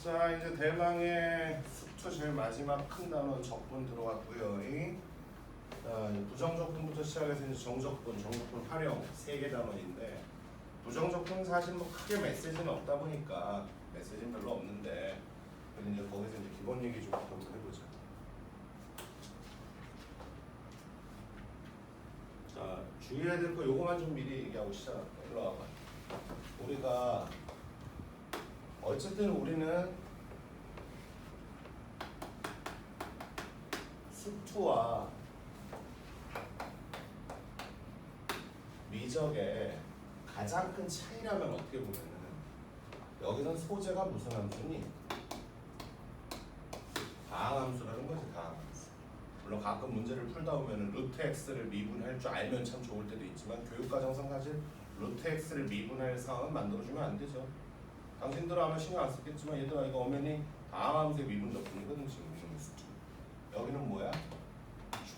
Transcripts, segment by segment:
자, 이제 대망의 숙투 제일 마지막 큰 단어 적분 들어왔고요. 이제 부정적분부터 시작해서 이제 정적분 활용 세 개 단어인데, 부정적분은 사실 뭐 크게 메시지는 없다 보니까 메시지는 별로 없는데, 그래도 이제 거기서 이제 기본 얘기 좀 한번 해보자. 자, 주의해야 될 거 요거만 좀 미리 얘기하고 시작할게. 일로 와봐. 우리가 어쨌든 우리는 수투와 미적의 가장 큰 차이라면 어떻게 보면은, 여기는 소재가 무슨 함수니? 다항함수라는 거지. 다항함수. 물론 가끔 문제를 풀다 보면은 루트 x를 미분할 줄 알면 참 좋을 때도 있지만, 교육과정상 사실 루트 x를 미분할 상황은 만들어주면 안 되죠. 당신들 아마 신경 안 쓰겠지만, 얘들아 이거 엄연히 다항함수의 미분적분이거든. 지금 이런 수투. 여기는 뭐야?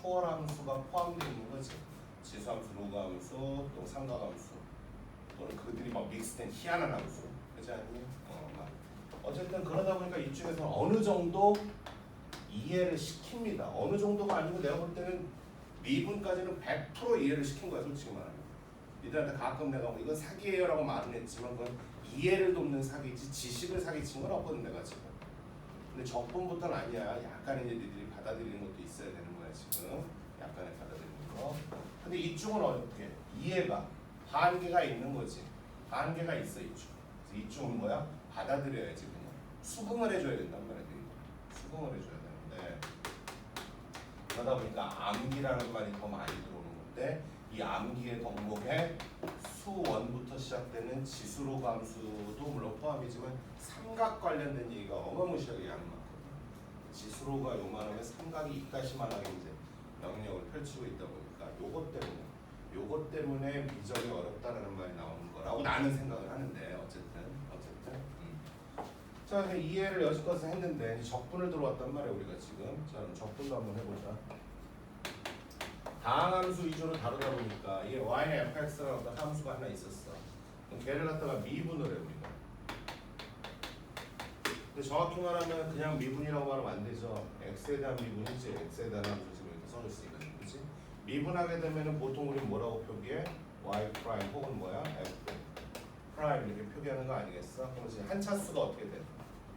초월함수가 포함되어 있는 거지. 지수함수, 로그함수, 또 삼각함수, 또는 그들이 막 믹스된 희한한 함수, 그렇지 않니? 어쨌든 그러다 보니까 이쪽에서 어느 정도 이해를 시킵니다. 어느 정도가 아니고 내가 볼 때는 미분까지는 100% 이해를 시킨 거야, 솔직히 말하면. 니들한테 가끔 내가 뭐 이건 사기예요라고 말은 했지만, 그건 이해를 돕는 사기지 지식을 사기친 건 없거든 내가 지금. 근데 적분부터는 아니야. 약간 이제 니들이 받아들이는 것도 있어야 되는 거야 지금. 약간의 받아들이는 거. 근데 이쪽은 어떻게? 이해가 한계가 있는 거지. 한계가 있어 이쪽. 그래서 이쪽은 뭐야? 받아들여야지 그냥. 수긍을 해줘야 된단 말이야. 수긍을 해줘야 되는데, 그러다 보니까 암기라는 말이 더 많이 들어오는 건데, 이 암기의 덕목에 수원부터 시작되는 지수로 함수도 물론 포함이지만 삼각 관련된 얘기가 어마무시하게 양 많거든. 지수로가 요만하면 삼각이 이까시만하게 이제 영역을 펼치고 있다 보니까 요것 때문에 미적이 어렵다라는 말이 나오는 거라고 나는 생각을 하는데, 어쨌든 자, 이해를 여지껏 했는데 적분을 들어왔단 말이야 우리가 지금. 자, 그럼 적분도 한번 해보자. 다항함수 위주로 다루다 보니까 이게 y는 fx라는 어떤 함수가 하나 있었어. 그럼 걔를 갖다가 미분을 해 우리가. 근데 정확히 말하면 그냥 미분이라고 말하면 안 되죠. x에 대한 미분이지. x에 대한 함수 지금 이렇게 써줬으니까, 그렇지? 미분하게 되면은 보통 우리 뭐라고 표기해? y 프라임 혹은 뭐야? f 프라임 이렇게 표기하는 거 아니겠어? 그렇지? 한 차수가 어떻게 돼?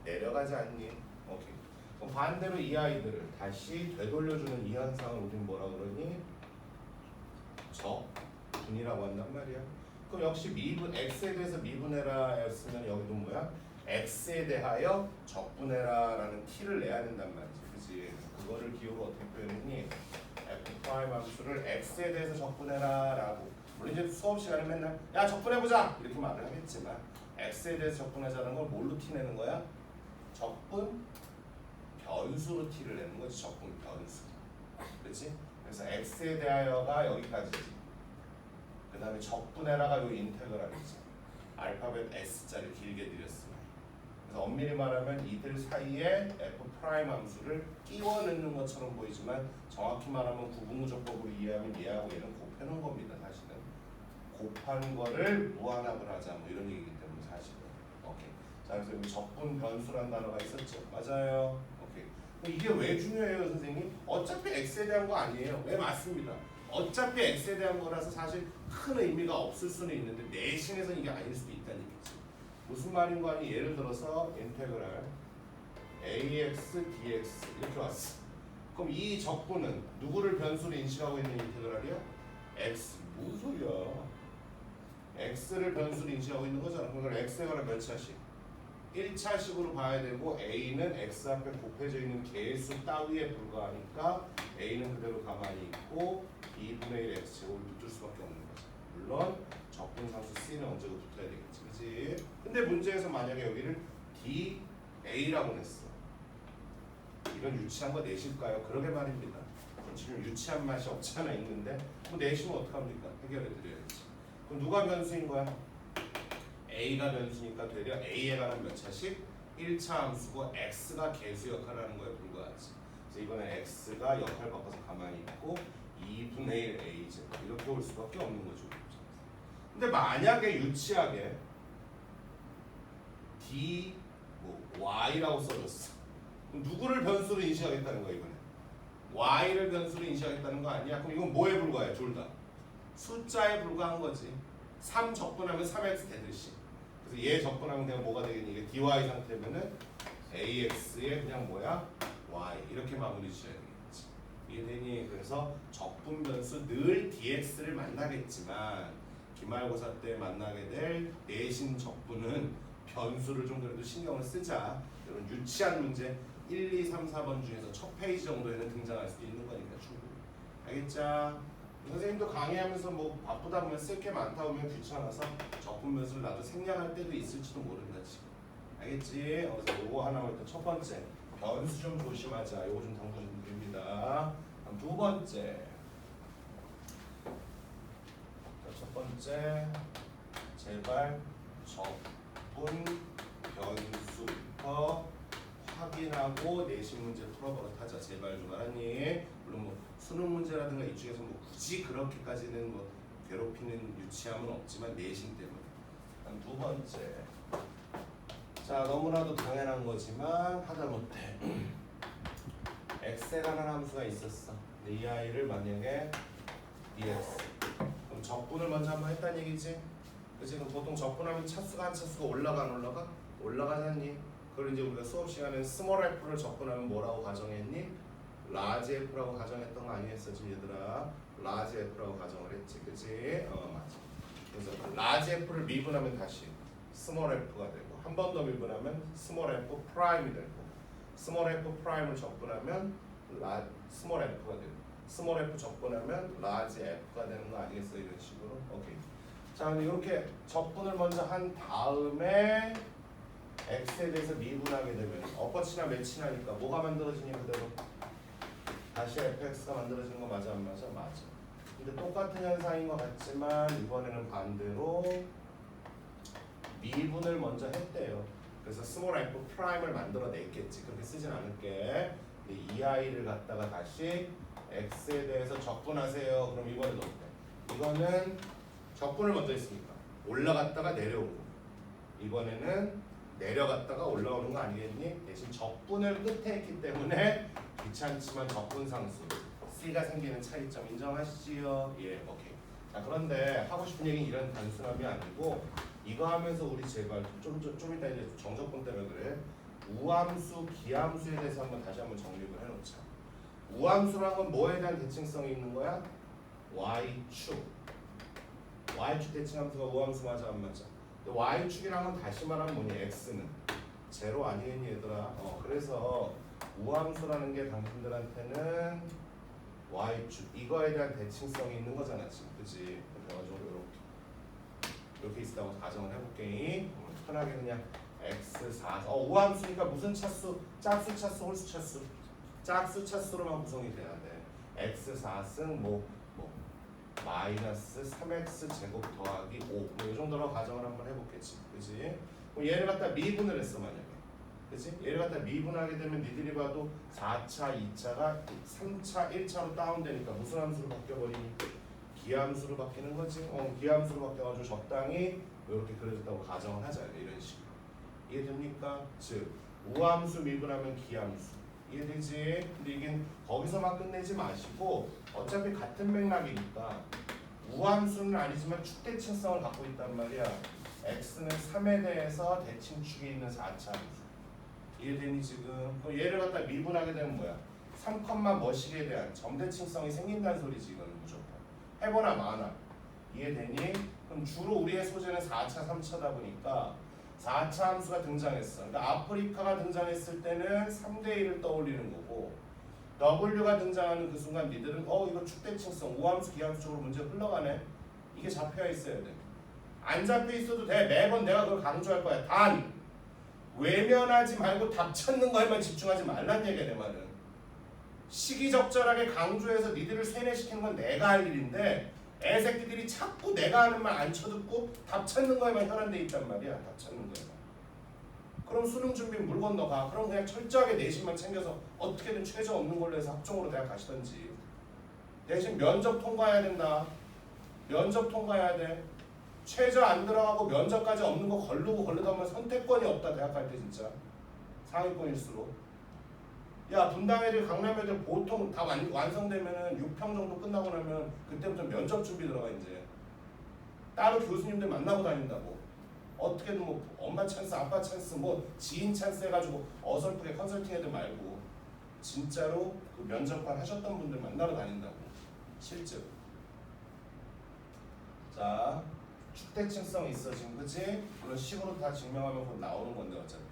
내려가지 않니? 오케이. 그럼 반대로 이 아이들을 다시 되돌려주는 이 현상을 우리는 뭐라 그러니? 적분이라고 한단 말이야. 그럼 역시 미분, x에 대해서 미분해라 였으면 여기도 뭐야? x에 대하여 적분해라 라는 t를 내야 된단 말이지. 그치? 그거를 기호로 어떻게 표현했니? f' 함수를 x에 대해서 적분해라 라고. 물론 이제 수업 시간에 맨날 야 적분해보자! 이렇게 말을 하겠지만, x에 대해서 적분하자는 걸 뭘로 t 내는 거야? 적분 변수로 t를 내는 거지. 적분 변수. 그렇지? 그래서 x에 대하여가 여기까지지. 그 다음에 적분해라가 요 인테그랄이지. 알파벳 s자를 길게 들였으면. 그래서 엄밀히 말하면 이들 사이에 f 프라임 함수를 끼워 넣는 것처럼 보이지만, 정확히 말하면 구분구조법으로 이해하면 얘하고 얘는 곱해놓은 겁니다. 사실은 곱한 거를 무한합을 하자 뭐 이런 얘기이기 때문에 사실은. 오케이. 자, 그래서 여기 적분 변수라는 단어가 있었죠. 맞아요. 오케이. 이게 왜 중요해요, 선생님? 어차피 x에 대한 거 아니에요. 왜? 맞습니다. 어차피 x에 대한 거라서 사실 큰 의미가 없을 수는 있는데, 내신에서 이게 아닐 수도 있다는 얘기지. 무슨 말인 거 아니? 예를 들어서 인테그랄 ax dx 이렇게 왔어. 그럼 이 적분은 누구를 변수로 인식하고 있는 인테그랄이야? x. 무슨 소리야? x를 변수로 인식하고 있는 거잖아. 그러니까 x에 관한 몇 차식? 1차식으로 봐야 되고, a는 x 앞에 곱해져 있는 개수 따위에 불과하니까 a는 그대로 가만히 있고 2분의 1 x제곱을 붙을 수밖에 없는 거지. 물론 적분상수 c는 언제고 붙어야 되겠지, 그치? 근데 문제에서 만약에 여기를 da라고 냈어. 이건 유치한 거 내실까요? 그러게 말입니다. 지금 유치한 맛이 없지 않아 있는데, 뭐 내시면 어떡합니까? 해결해 드려야지. 그럼 누가 변수인 거야? a가 변수니까 되려 a에 관한 몇 차식? 1차 함수고 x가 개수 역할을 하는 거에 불과하지. 그래서 이번에 x가 역할 바꿔서 가만히 있고 2분의 1 a제 이렇게 올 수밖에 없는 거죠. 근데 만약에 유치하게 d 뭐 y y라고 써줬어. 그럼 누구를 변수로 인식하겠다는 거야 이번에? y를 변수로 인식하겠다는 거 아니야? 그럼 이건 뭐에 불과해? 둘 다 숫자에 불과한 거지. 3 적분하면 3x 되듯이. 그래서 얘 적분하면 그냥 뭐가 되겠니? 이게 dy 상태면은 ax에 그냥 뭐야? y 이렇게 마무리 지어야 되겠지. 이해되니? 그래서 적분 변수 늘 dx를 만나겠지만 기말고사 때 만나게 될 내신 적분은 변수를 좀 그래도 신경을 쓰자. 이런 유치한 문제 1, 2, 3, 4번 중에서 첫 페이지 정도에는 등장할 수도 있는 거니까 충분히. 알겠죠? 선생님도 강의하면서 뭐 바쁘다 보면 쓸 게 많다 보면 귀찮아서 적분 변수를 나도 생략할 때도 있을지도 모른다 지금. 알겠지? 그래서 요거 하나만 일단 첫 번째 변수 좀 조심하자. 요거 좀 당부 좀 드립니다. 그럼 두 번째. 첫 번째 제발 적분 변수부터 확인하고 내신 문제 풀어버릇하자. 제발 좀 알았니? 물론 뭐 수능 문제라든가 이쪽에서 뭐 굳이 그렇게까지는 뭐 괴롭히는 유치함은 없지만 내신 때문에. 그럼 두 번째. 자 너무나도 당연한 거지만 하다못해 x라는 함수가 있었어. 근데 이 아이를 만약에 dx 그럼 적분을 먼저 한번 했다는 얘기지. 그치? 그럼 보통 적분하면 차수가 한 차수가 올라가 안 올라가? 올라가잖니. 그걸 이제 우리가 수업 시간에 스몰 f를 적분하면 뭐라고 가정했니? 라지 f라고 가정했던 거 아니었어 지금 얘들아. 라지 f라고 가정을 했지. 그치? 맞아. 그래서 라지 f를 미분하면 다시 스몰 f가 되고 한 번 더 미분하면 스몰 f 프라임이 되고 스몰 f 프라임을 적분하면 스몰 f가 되고 스몰 f 적분하면 라지 f가 되는 거 아니겠어? 이런 식으로. 오케이. 자 이렇게 적분을 먼저 한 다음에 x에 대해서 미분하게 되면 엎어치나 매치나니까 뭐가 만들어지니 그대로 다시 fx가 만들어지는 거 맞아 안 맞아? 맞아. 근데 똑같은 현상인 것 같지만 이번에는 반대로 미분을 먼저 했대요. 그래서 스몰 f 프라임을 만들어냈겠지. 그렇게 쓰진 않을게. 근데 이 아이를 갖다가 다시 x에 대해서 적분하세요. 그럼 이번에는 어때? 이거는 적분을 먼저 했으니까 올라갔다가 내려오고 이번에는 내려갔다가 올라오는 거 아니겠니? 대신 적분을 끝에 했기 때문에 귀찮지만 적분상수 C가 생기는 차이점 인정하시지요? 예, 오케이. 자 그런데 하고 싶은 얘기는 이런 단순함이 아니고 이거 하면서 우리 제발 좀 이따 이제 정적분 때문에 그래. 우함수, 기함수에 대해서 다시 한번 정립을 해놓자. 우함수라는 건 뭐에 대한 대칭성이 있는 거야? y축. y축 대칭함수가 우함수 맞아 안 맞아? y축이란 건 다시 말하면 뭐니? x는 제로 아니겠니 얘들아? 그래서 우함수라는 게 당신들한테는 y축 이거에 대한 대칭성이 있는 거잖아 지금. 그치? 그래가지고 이렇게 있다고 가정을 해볼게. 편하게 그냥 x4 우함수니까 무슨 차수? 짝수 차수, 홀수 차수? 짝수 차수로만 구성이 돼야 돼. x4승 마이너스 3x 제곱 더하기 5. 이 정도로 가정을 한번 해보겠지. 그치? 그럼 얘를 갖다 미분을 했어 만약에. 그치? 얘를 갖다 미분하게 되면 니들이 봐도 4차, 2차가 3차, 1차로 다운되니까 무슨 함수로 바뀌어버리니? 기함수로 바뀌는 거지. 기함수로 바뀌어가지고 적당히 이렇게 그려졌다고 가정을 하자. 이런 식으로. 이해됩니까? 즉 우함수 미분하면 기함수. 이해되지? 근데 이게 거기서만 끝내지 마시고 어차피 같은 맥락이니까 우함수는 아니지만 축대칭성을 갖고 있단 말이야. x는 3에 대해서 대칭축이 있는 4차 함수. 이해되니 지금? 그럼 얘를 갖다 미분하게 되면 뭐야? 3, 뭐식에 대한 점대칭성이 생긴다는 소리지 이거는 무조건. 해보나 마나. 이해되니? 그럼 주로 우리의 소재는 4차, 3차다 보니까 4차 함수가 등장했어. 그러니까 아프리카가 등장했을 때는 3대1을 떠올리는 거고 W가 등장하는 그 순간 니들은 이거 축대칭성, 우함수, 기함수 쪽으로 문제 흘러가네. 이게 잡혀 있어야 돼. 안 잡혀 있어도 돼. 매번 내가 그걸 강조할 거야. 단 외면하지 말고 답 찾는 거에만 집중하지 말란 얘기야 내 말은. 시기적절하게 강조해서 니들을 세뇌시키는 건 내가 할 일인데 애새끼들이 자꾸 내가 하는 말 안 쳐듣고 답 찾는 거에만 혈안돼 있단 말이야. 답 찾는 거에만. 그럼 수능 준비 물 건너가. 그럼 그냥 철저하게 내신만 챙겨서 어떻게든 최저 없는 걸로 해서 학종으로 대학 가시던지. 대신 면접 통과해야 된다. 면접 통과해야 돼. 최저 안 들어가고 면접까지 없는 거 걸르다 보면 선택권이 없다. 대학 갈 때 진짜. 상위권일수록. 야 분당애들 강남애들 보통 다 완성되면은 6평 정도 끝나고 나면 그때부터 면접 준비 들어가 이제. 따로 교수님들 만나고 다닌다고. 어떻게든 뭐 엄마 찬스, 아빠 찬스, 뭐 지인 찬스 해가지고 어설프게 컨설팅 애들 말고 진짜로 그 면접관 하셨던 분들 만나러 다닌다고. 실제로. 자, 축대층성 있어 지금 그치? 그런 식으로 다 증명하면 곧 나오는 건데 어차피.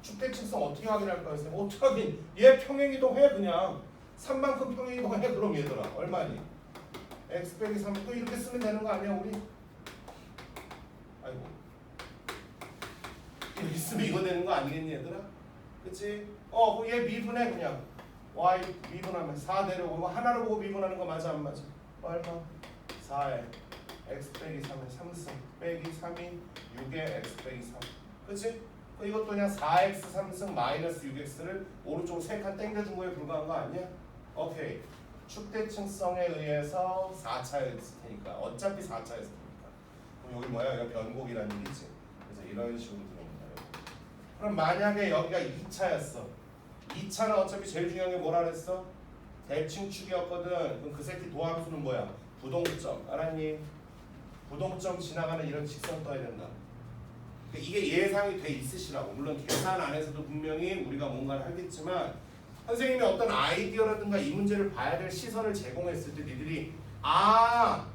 축대층성 어떻게 확인할 거야? 어떻게 확인? 얘 평행이동 해 그냥. 3만큼 평행이동 해 그럼 얘들아. 얼마니? x 빼기 3. 또 이렇게 쓰면 되는 거 아니야 우리? 아이고. 이렇게 쓰면 이거 되는 거 아니겠니 얘들아? 그치? 그럼 얘 미분해 그냥. y 미분하면 4 내려오고 뭐 하나를 보고 미분하는 거 맞아 안 맞아? 얼마? 4에 x 빼기 3에 3승 빼기 3이 6에 x 빼기 3. 그치? 이것도 그냥 4x 3승 마이너스 6x를 오른쪽으로 3칸 땡겨준 거에 불과한 거 아니야? 오케이. 축대층성에 의해서 4차였을 테니까 어차피 4차였을 테니까 그럼 여기 뭐야? 여기 변곡이라는 얘기지. 그래서 이런 식으로 들어옵니다. 그럼 만약에 여기가 2차였어. 2차는 어차피 제일 중요한 게 뭐라 그랬어? 대칭축이었거든. 그럼 그 새끼 도함수는 뭐야? 부동점. 알았니? 부동점 지나가는 이런 직선 떠야 된다. 이게 예상이 돼 있으시라고. 물론 계산 안에서도 분명히 우리가 뭔가를 하겠지만 선생님이 어떤 아이디어라든가 이 문제를 봐야 될 시선을 제공했을 때 니들이 아가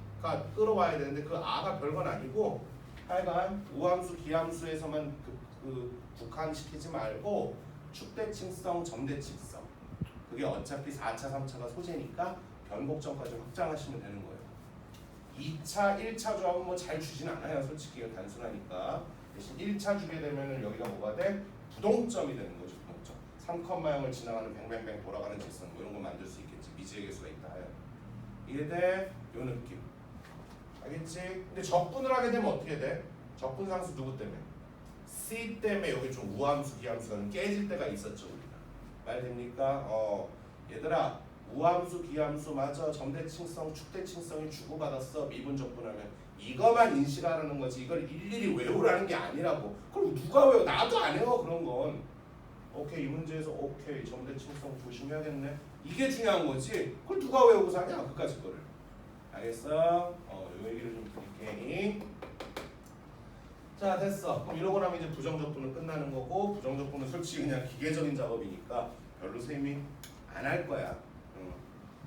끌어와야 되는데 그 아가 별건 아니고 하여간 우함수 기함수에서만 국한시키지 말고 축대칭성 점대칭성 그게 어차피 4차 3차가 소재니까 변곡점까지 확장하시면 되는 거예요. 2차 1차 조합은 뭐 잘 주진 않아요. 솔직히 단순하니까. 대신 1차 주게 되면은 여기가 뭐가 돼? 부동점이 되는 거죠. 부동점. 3컴마형을 지나가는 뱅뱅뱅 돌아가는 직선 뭐 이런 거 만들 수 있겠지. 미지의 개수가 있다 해요. 이해돼? 요 느낌. 알겠지? 근데 적분을 하게 되면 어떻게 돼? 적분상수 누구 때문에? C 때문에 여기 좀 우함수 기함수가 좀 깨질 때가 있었죠. 우리가. 말 됩니까? 얘들아 우함수 기함수 맞아. 점대칭성 축대칭성이 주고받았어. 미분 적분하면 이거만 인식하라는 거지. 이걸 일일이 외우라는 게 아니라고. 그럼 누가 외워? 나도 안 외워 그런 건. 오케이 이 문제에서 오케이 점대칭성 조심해야겠네. 이게 중요한 거지. 그걸 누가 외우고 사냐 그까짓 거를. 알겠어? 요 얘기를 좀 드릴게. 자 됐어. 그럼 이러고 나면 이제 부정적분은 끝나는 거고 부정적분은 솔직히 그냥 기계적인 작업이니까 별로 쌤이 안 할 거야.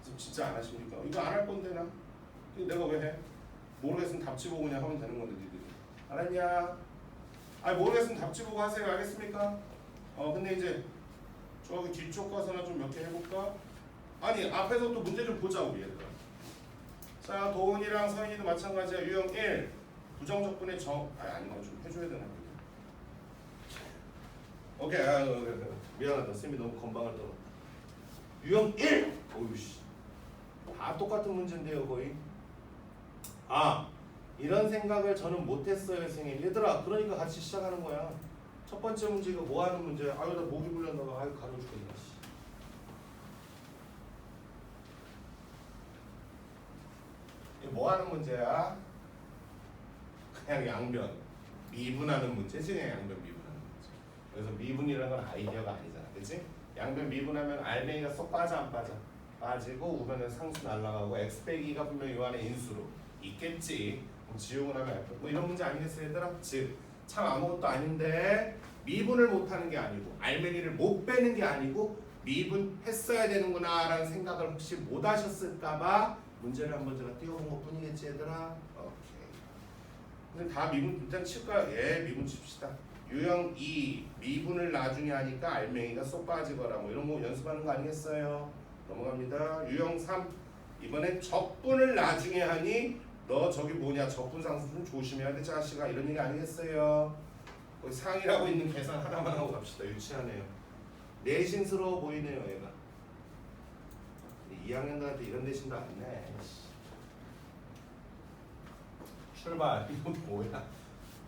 지금 진짜 안 하십니까? 이거 안 할 건데 나. 이거 내가 왜 해? 모르겠으면 답지 보고 그냥 하면 되는 건데 니들이. 알았냐? 아니 모르겠으면 답지 보고 하세요. 알겠습니까? 근데 이제 저기 뒤쪽 가서나 좀 몇 개 해볼까? 아니 앞에서 또 문제 좀 보자 우리 얘들아. 자 도훈이랑 서인이도 마찬가지야. 유형 1 부정적분의 아닌 거 좀 해줘야 되나? 오케이 미안하다. 쌤이 너무 건방을 떨어. 유형 1! 오유씨 다 똑같은 문제인데요 거의. 이런 생각을 저는 못했어요 선생님. 얘들아 그러니까 같이 시작하는 거야. 첫 번째 문제가 뭐 하는 문제야? 나 목이 불렸나봐. 가려 죽겠네. 이게 뭐 하는 문제야? 그냥 양변 미분하는 문제지. 그냥 양변 미분하는 문제. 그래서 미분이라는 건 아이디어가 아니잖아. 그치? 양변 미분하면 알맹이가 쏙 빠져 안 빠져? 빠지고 우변은 상수 날라가고 x 빼기가 분명히 요 안에 인수로 있겠지. 지우고 나면 F. 뭐 이런 문제 아니겠어요 얘들아? 즉 참 아무것도 아닌데 미분을 못하는 게 아니고 알맹이를 못 빼는 게 아니고 미분했어야 되는구나 라는 생각을 혹시 못 하셨을까봐 문제를 한번 제가 띄워본 것 뿐이겠지 얘들아? 오케이. 근데 다 미분 일단 칠까요? 예 미분 칩시다. 유형 2 미분을 나중에 하니까 알맹이가 쏙 빠지거나 뭐 이런 거 연습하는 거 아니겠어요? 넘어갑니다. 유형 3 이번엔 적분을 나중에 하니 너 저기 뭐냐 적분상수 좀 조심해야 돼 자식아 이런 얘기 아니겠어요? 거기 상이라고 있는 계산 하나만 하고 갑시다. 유치하네요. 내신스러워 보이네요 얘가. 2학년들한테 이런 내신도 안 내. 출발. 이거 뭐야?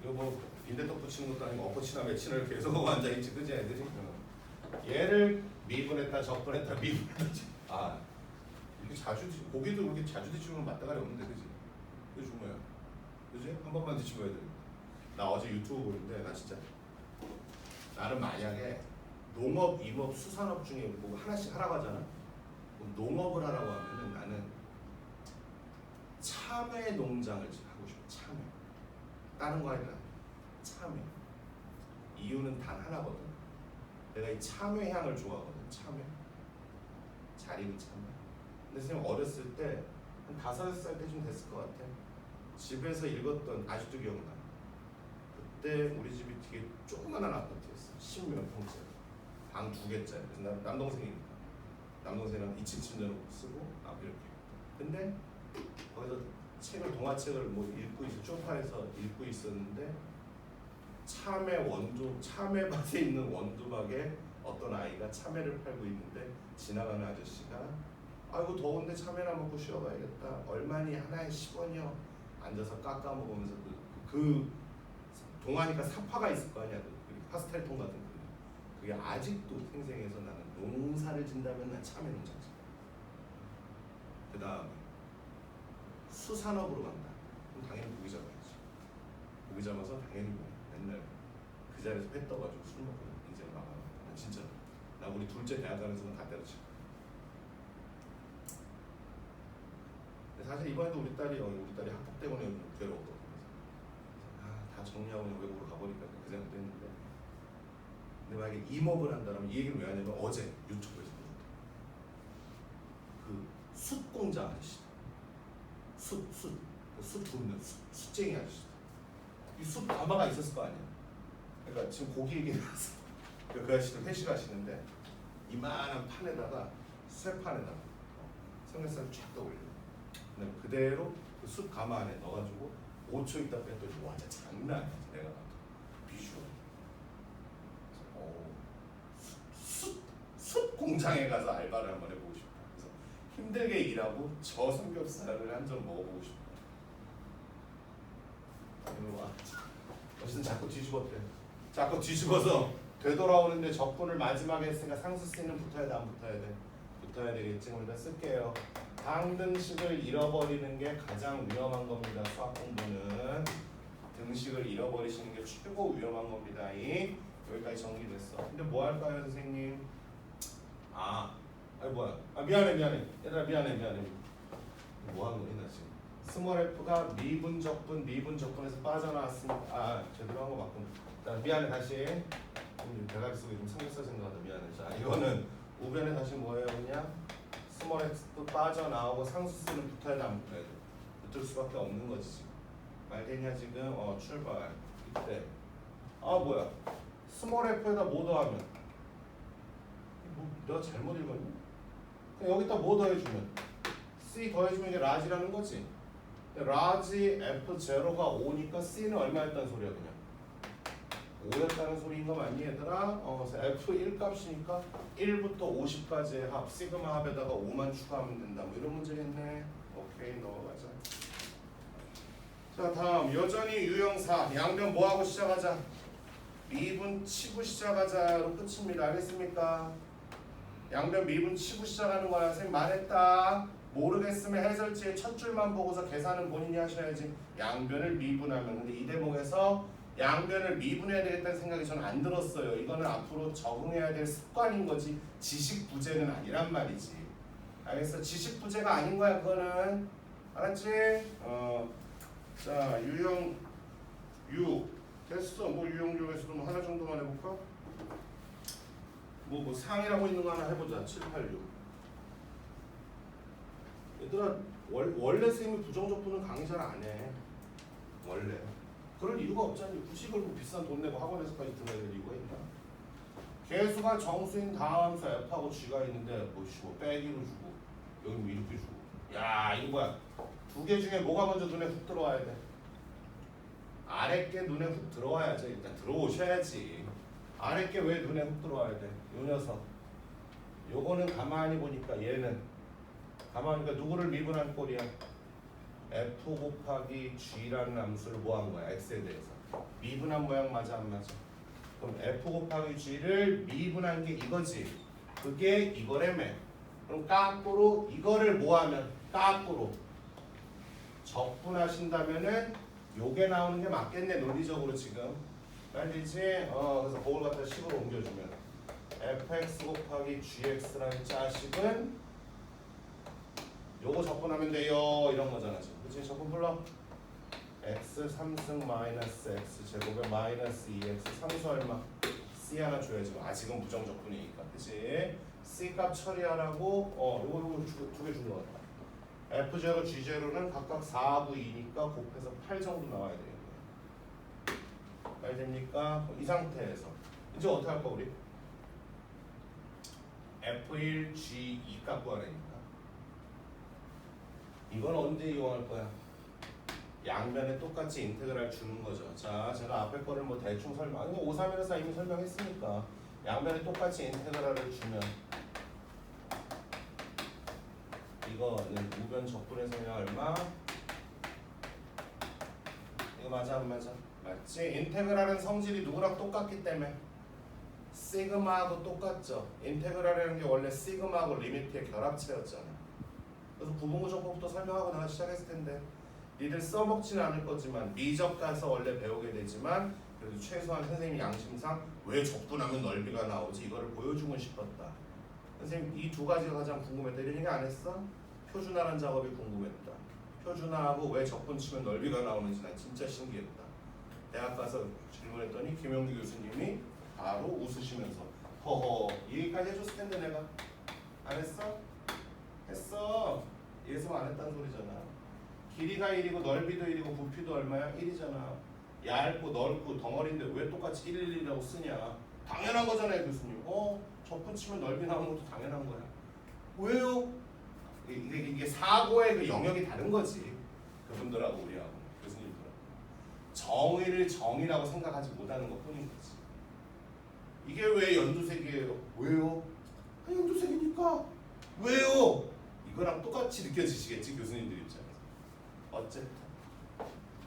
이거 뭐 빈대떡 붙이는 것도 아니고 엎어치나 매치나 이렇게 계속 하고 앉아있지 그지 애들이? 얘를 미분했다 적분했다 미분했다 이렇게 자주 고기도 이렇게 자주 드시면 맛다가리 없는데 그지? 그게 중요해. 그지? 한 번만 드시면 돼. 나 어제 유튜브 보는데 나 진짜 나는 만약에 농업, 임업, 수산업 중에 뭐 하나씩 하라고 하잖아. 그럼 농업을 하라고 하면은 나는 참외 농장을 하고 싶어. 참외. 다른 거 아니라 참외. 이유는 단 하나거든. 내가 이 참외 향을 좋아하거든. 참외. 잘 익은 참외. 근데 선생님 어렸을 때 한 5살 때쯤 됐을 것 같아. 집에서 읽었던 아직도 기억나. 그때 우리 집이 되게 조그만한 아파트였어. 10몇 평짜리. 방 2개짜리. 그래서 난 남동생이니까. 남동생이랑 2층 침대로 쓰고 앞 이렇게. 근데 거기서 책을 동화책을 뭐 읽고 있어. 소파에서 읽고 있었는데 참외 원두 참외밭에 있는 원두막에 어떤 아이가 참외를 팔고 있는데 지나가는 아저씨가 아이고 더운데 참외나 먹고 쉬어가야겠다. 얼마니 하나에 10원이요. 앉아서 깎아 먹으면서 그 동화니까 사파가 있을 거 아니야. 그 파스텔통 같은 거. 그게 아직도 생생해서 나는 농사를 진다면 난 참외 농장지. 그 다음에 수산업으로 간다. 그럼 당연히 고기 잡아야지. 고기 잡아서 당연히 맨날 그 자리에서 회 떠가지고 술 먹고 인생 망하는 거야. 진짜 나 우리 둘째 대학 가는 순간 다 때려쳐. 사실 이번에도 우리 딸이 학폭 때문에 괴로웠거든. 다 정리하고 그냥 외국으로 가버리니까 그 생각도 했는데, 근데 만약에 임업을 한다면 이 얘기를 왜 하냐면 어제 유튜브에서 그 숯공장 아저씨, 숯 굽는 숯쟁이 아저씨, 이 숯 가마가 있었을 거 아니야. 그러니까 지금 고기 얘기 나왔어. 그 아저씨들 회식하시는데 이만한 판에다가 쇠판에다가 삼겹살 쫙 떠올려. 그대로 그 숯 가마 안에 넣어가지고 5초 있다 뺐더니 와 진짜 장난 아니야. 내가 봐도 비주얼. 숯 공장에 가서 알바를 한번 해보고 싶다. 그래서 힘들게 일하고 저 삼겹살을 한 점 먹어보고 싶다. 와, 어쨌든 자꾸 뒤집었대. 자꾸 뒤집어서 되돌아오는데 적분을 마지막에 했으니까 상수씨는 붙어야 돼, 안 붙어야 돼? 붙어야 되겠지. 그럼 일단 쓸게요. 당등식을 잃어버리는 게 가장 위험한 겁니다. 수학 공부는 등식을 잃어버리시는 게 최고 위험한 겁니다. 여기까지 정리됐어. 근데 뭐 할까요, 선생님? 미안해. 얘들아 미안해. 뭐 하는 거니 나 지금? 스몰 f가 미분적분에서 빠져나왔으니까 제대로 한 거 맞구나. 미안해 다시. 대가리 속에 좀 삼겹살 생각하다 미안해. 자 이거는 우변에 다시 뭐예요 그냥? 스몰 f도 빠져나오고 상수수는 붙어야 돼 안 붙어야 돼? 붙을 수밖에 없는 거지 지금. 말되냐 지금? 출발. 이때 뭐야? 스몰 f에다 뭐 더하면? 내가 잘못 읽었니? 그냥 여기다 뭐 더해주면? C 더해주면 이게 라지라는 거지. 라지 F0가 5니까 C는 얼마였다는 소리야 그냥? 5였다는 소리인 거 맞니 얘들아? 그래서 F1 값이니까 1부터 50까지의 합, 시그마 합에다가 5만 추가하면 된다. 뭐 이런 문제겠네. 오케이 넘어가자. 자 다음 여전히 유형사 양변 뭐하고 시작하자? 미분 치고 시작하자로 끝입니다. 알겠습니까? 양변 미분 치고 시작하는 거야. 선생님 말했다. 모르겠으면 해설지의 첫 줄만 보고서 계산은 본인이 하셔야지. 양변을 미분하면. 근데 이 대목에서 양변을 미분해야 되겠다는 생각이 저는 안 들었어요. 이거는 앞으로 적응해야 될 습관인 거지 지식 부재는 아니란 말이지. 알겠어? 지식 부재가 아닌 거야 그거는. 알았지? 자 유형 6 됐어. 뭐 유형 6에서도 뭐 하나 정도만 해볼까? 뭐 상이라고 있는 거 하나 해보자. 7, 8, 6. 얘들아 원래 선생님이 부정적분은 강의 잘 안 해. 원래. 그럴 이유가 없잖니. 굳이 그걸 비싼 돈 내고 학원에서까지 들어야 될 이유가 있나? 개수가 정수인 다함수 F하고 G가 있는데 뭐 빼기로 주고 여기 뭐 이렇게 주고. 야 이거 뭐야? 두 개 중에 뭐가 먼저 눈에 훅 들어와야 돼? 아래 게 눈에 훅 들어와야지. 일단 들어오셔야지. 아래 게 왜 눈에 훅 들어와야 돼? 요 녀석. 요거는 가만히 보니까 얘는 가만히 보니까 누구를 미분한 꼴이야? F 곱하기 G라는 함수를 뭐 한 거야? X에 대해서. 미분한 모양 맞아 안 맞아? 그럼 F 곱하기 G를 미분한 게 이거지. 그게 이거라며. 그럼 까꾸로 이거를 뭐 하면? 까꾸로 적분하신다면은 요게 나오는 게 맞겠네 논리적으로 지금. 알겠지? 그래서 그걸 갖다 식으로 옮겨주면 fx 곱하기 gx라는 자식은 요거 적분하면 돼요 이런 거잖아 지금. 그치? 적분 불러. x 3승 마이너스 x 제곱에 마이너스 2x 상수 얼마? c 하나 줘야지. 아직은 부정적분이니까. 그치? c 값 처리하라고 요거 두 개 준 거 같다. f0, g0는 각각 4하고 2니까 곱해서 8 정도 나와야 되겠네. 말 됩니까? 이 상태에서 이제 어떻게 할까 우리? f1, g2 값 구하라니까. 이건 언제 이용할 거야? 양면에 똑같이 인테그랄 주는 거죠. 자, 제가 앞에 거를 뭐 대충 설명, 이거 5, 3일에서 이미 설명했으니까 양면에 똑같이 인테그랄을 주면 이거는 우변 적분의 성량 얼마? 이거 맞아 안 맞아? 맞지? 인테그랄은 성질이 누구랑 똑같기 때문에 시그마하고 똑같죠. 인테그랄이라는 게 원래 시그마하고 리미트의 결합체였잖아. 그래서 부분구조법부터 설명하고 내가 시작했을 텐데 니들 써먹지는 않을 거지만 미적 가서 원래 배우게 되지만 그래도 최소한 선생님 양심상 왜 적분하면 넓이가 나오지 이거를 보여주고 싶었다. 선생님 이 두 가지가 가장 궁금했다. 이런 얘기 안 했어? 표준화라는 작업이 궁금했다. 표준화하고 왜 적분 치면 넓이가 나오는지 난 진짜 신기했다. 대학 가서 질문했더니 김영규 교수님이 바로 웃으시면서 허허 이 얘기까지 해줬을 텐데 내가 안 했어? 했어. 예습 안 했다는 소리잖아. 길이가 1이고 넓이도 1이고 부피도 얼마야? 1이잖아. 얇고 넓고 덩어리인데 왜 똑같이 1, 1이라고 쓰냐? 당연한 거잖아요 교수님. 적분 치면 넓이 나오는 것도 당연한 거야. 왜요? 이게 사고의 그 영역이 다른 거지. 그분들하고 우리하고 교수님들하고. 정의를 정의라고 생각하지 못하는 것 뿐인 거지. 이게 왜 연두색이에요? 왜요? 연두색이니까. 왜요? 이거랑 똑같이 느껴지시겠지 교수님들 입장에서. 어쨌든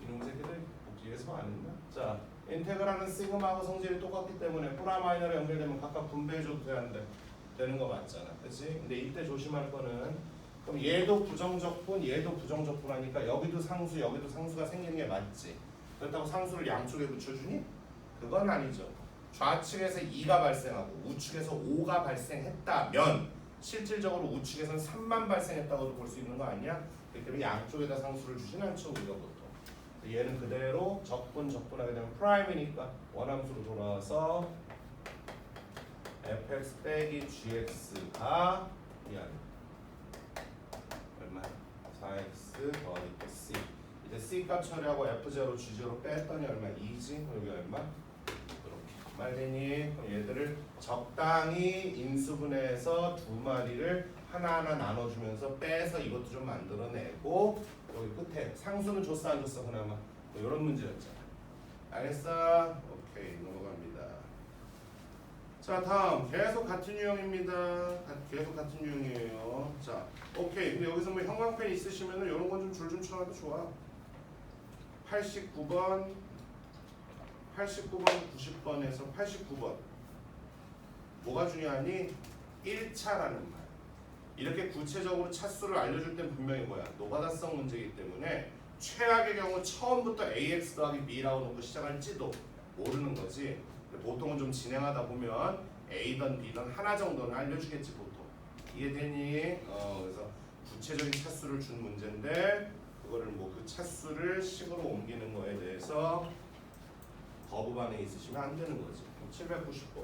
이놈의 새끼들 복지에서 안 했나? 자, 인테그랄은 시그마하고 성질이 똑같기 때문에 프라마이너로 연결되면 각각 분배해줘도 되는 거 맞잖아. 그치? 근데 이때 조심할 거는 그럼 얘도 부정적분 얘도 부정적분 하니까 여기도 상수 여기도 상수가 생기는 게 맞지. 그렇다고 상수를 양쪽에 붙여주니? 그건 아니죠. 좌측에서 2가 발생하고 우측에서 5가 발생했다면 실질적으로 우측에서는 3만 발생했다고도 볼 수 있는 거 아니야? 그렇기 때문에 양쪽에다 상수를 주진 않죠 우리가 보통. 얘는 그대로 적분하게 되면 프라임이니까 원함수로 돌아와서 fx 빼기 gx가 얼마? 4x 더하기 c. 이제 c 값 처리하고 f0, g0 뺐더니 얼마? 2지? 여기 얼마? 이렇게 말되니? 그럼 얘들을 적당히 인수분해해서 두 마리를 하나하나 나눠주면서 빼서 이것도 좀 만들어내고 여기 끝에 상수는 줬어 안 줬어 그나마 뭐 이런 문제였잖아. 알겠어? 오케이 넘어갑니다. 자 다음 계속 같은 유형입니다. 계속 같은 유형이에요. 자 오케이. 근데 여기서 뭐 형광펜 있으시면은 이런 건 좀 줄 좀 쳐놔도 좋아. 89번 90번에서 89번 뭐가 중요하니? 1차라는 말. 이렇게 구체적으로 차수를 알려줄 땐 분명히 뭐야? 노가다성 문제이기 때문에 최악의 경우 처음부터 ax 더하기 b라고 놓고 시작할지도 모르는 거지. 보통은 좀 진행하다 보면 a든 b든 하나 정도는 알려주겠지 보통. 이해되니? 그래서 구체적인 차수를 준 문제인데 그거를 뭐 그 차수를 식으로 옮기는 거에 대해서 거부 반응이 있으시면 안 되는 거지. 790번.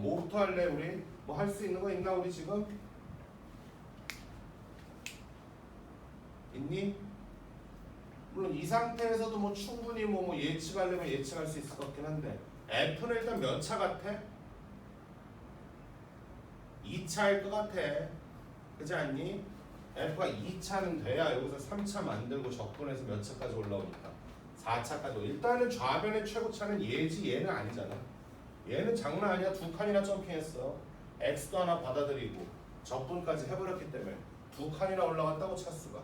뭐부터 할래 우리? 뭐 할 수 있는 거 있나 우리 지금? 있니? 물론 이 상태에서도 뭐 충분히 뭐 예측하려면 예측할 수 있을 것 같긴 한데 F는 일단 몇 차 같아? 2차일 것 같아. 그렇지 않니? F가 2차는 돼야 여기서 3차 만들고 적분해서 몇 차까지 올라오니까 4차까지. 일단은 좌변의 최고차는 얘지 얘는 아니잖아. 얘는 장난 아니야. 두 칸이나 점핑했어. x도 하나 받아들이고 적분까지 해버렸기 때문에 두 칸이나 올라갔다고 차수가.